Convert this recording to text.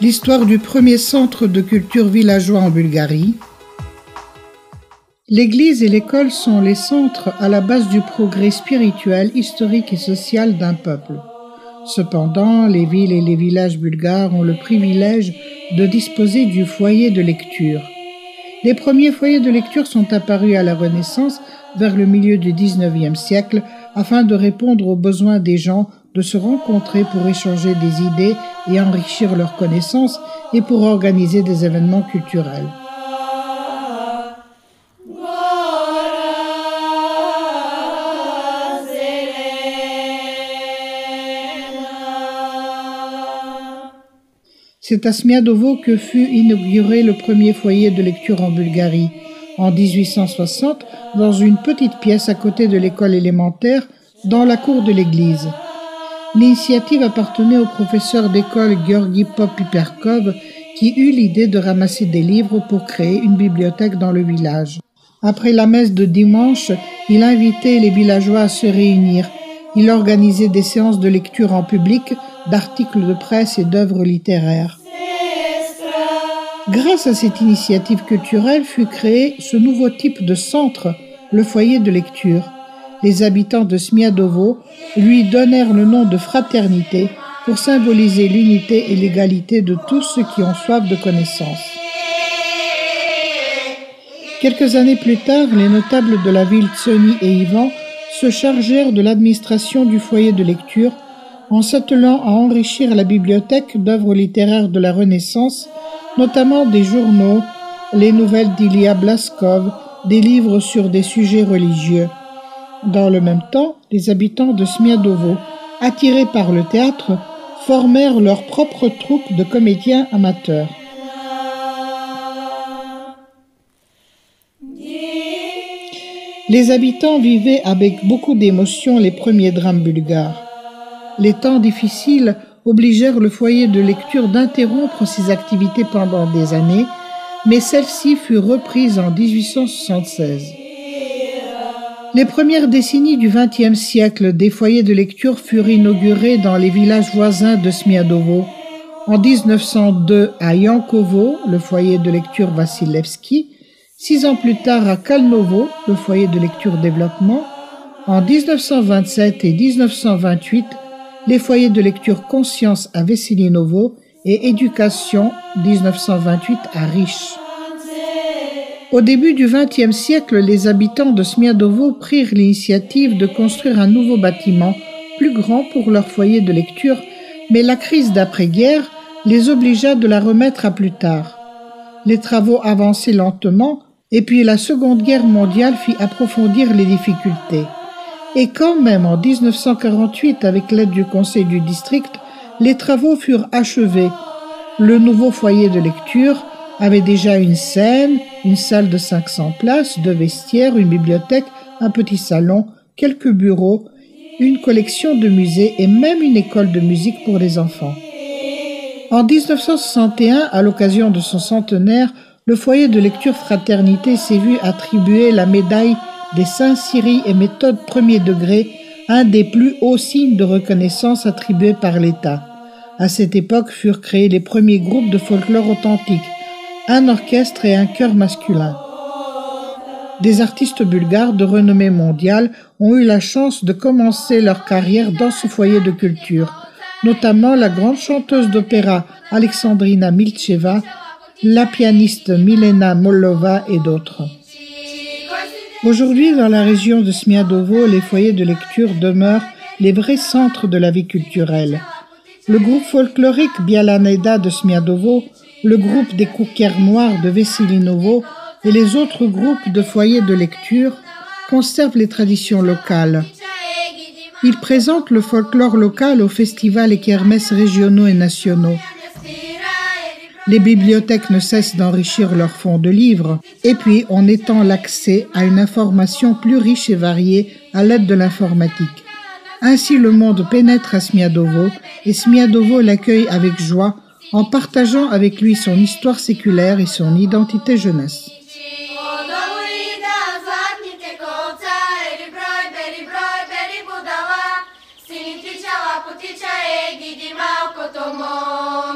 l'histoire du premier centre de culture villageois en Bulgarie. L'église et l'école sont les centres à la base du progrès spirituel, historique et social d'un peuple. Cependant, les villes et les villages bulgares ont le privilège de disposer du foyer de lecture. Les premiers foyers de lecture sont apparus à la Renaissance vers le milieu du XIXe siècle afin de répondre aux besoins des gens de se rencontrer pour échanger des idées et enrichir leurs connaissances et pour organiser des événements culturels. C'est à Smiadovo que fut inauguré le premier foyer de lecture en Bulgarie, en 1860, dans une petite pièce à côté de l'école élémentaire, dans la cour de l'église. L'initiative appartenait au professeur d'école Georgi Popiperkov, qui eut l'idée de ramasser des livres pour créer une bibliothèque dans le village. Après la messe de dimanche, il invitait les villageois à se réunir. Il organisait des séances de lecture en public, d'articles de presse et d'œuvres littéraires. Grâce à cette initiative culturelle fut créé ce nouveau type de centre, le foyer de lecture. Les habitants de Smiadovo lui donnèrent le nom de fraternité pour symboliser l'unité et l'égalité de tous ceux qui ont soif de connaissances. Quelques années plus tard, les notables de la ville Tsoni et Ivan se chargèrent de l'administration du foyer de lecture en s'attelant à enrichir la bibliothèque d'œuvres littéraires de la Renaissance, notamment des journaux, les nouvelles d'Ilya Blaskov, des livres sur des sujets religieux. Dans le même temps, les habitants de Smiadovo, attirés par le théâtre, formèrent leur propre troupe de comédiens amateurs. Les habitants vivaient avec beaucoup d'émotion les premiers drames bulgares. Les temps difficiles obligèrent le foyer de lecture d'interrompre ses activités pendant des années, mais celle-ci fut reprise en 1876. Les premières décennies du XXe siècle, des foyers de lecture furent inaugurés dans les villages voisins de Smiadovo. En 1902 à Yankovo, le foyer de lecture Vassilevski, 6 ans plus tard à Kalnovo, le foyer de lecture développement. En 1927 et 1928, les foyers de lecture Conscience à Vesselinovo et Éducation 1928 à Riche. Au début du XXe siècle, les habitants de Smiadovo prirent l'initiative de construire un nouveau bâtiment, plus grand pour leur foyer de lecture, mais la crise d'après-guerre les obligea de la remettre à plus tard. Les travaux avançaient lentement, et puis la Seconde Guerre mondiale fit approfondir les difficultés. Et quand même, en 1948, avec l'aide du conseil du district, les travaux furent achevés. Le nouveau foyer de lecture avait déjà une scène, une salle de 500 places, 2 vestiaires, une bibliothèque, un petit salon, quelques bureaux, une collection de musées et même une école de musique pour les enfants. En 1961, à l'occasion de son centenaire, le foyer de lecture Fraternité s'est vu attribuer la médaille des Saints Cyril et Méthode premier degré, un des plus hauts signes de reconnaissance attribués par l'État. À cette époque furent créés les premiers groupes de folklore authentique, un orchestre et un chœur masculin. Des artistes bulgares de renommée mondiale ont eu la chance de commencer leur carrière dans ce foyer de culture, notamment la grande chanteuse d'opéra Alexandrina Miltcheva, la pianiste Milena Mollova et d'autres. Aujourd'hui, dans la région de Smiadovo, les foyers de lecture demeurent les vrais centres de la vie culturelle. Le groupe folklorique Bialaneda de Smiadovo, le groupe des Coukers Noirs de Vesselinovo et les autres groupes de foyers de lecture conservent les traditions locales. Ils présentent le folklore local aux festivals et kermesses régionaux et nationaux. Les bibliothèques ne cessent d'enrichir leur fonds de livres, et puis on étend l'accès à une information plus riche et variée à l'aide de l'informatique. Ainsi le monde pénètre à Smiadovo, et Smiadovo l'accueille avec joie en partageant avec lui son histoire séculaire et son identité jeunesse. Putića, putića, gidi malko to moj.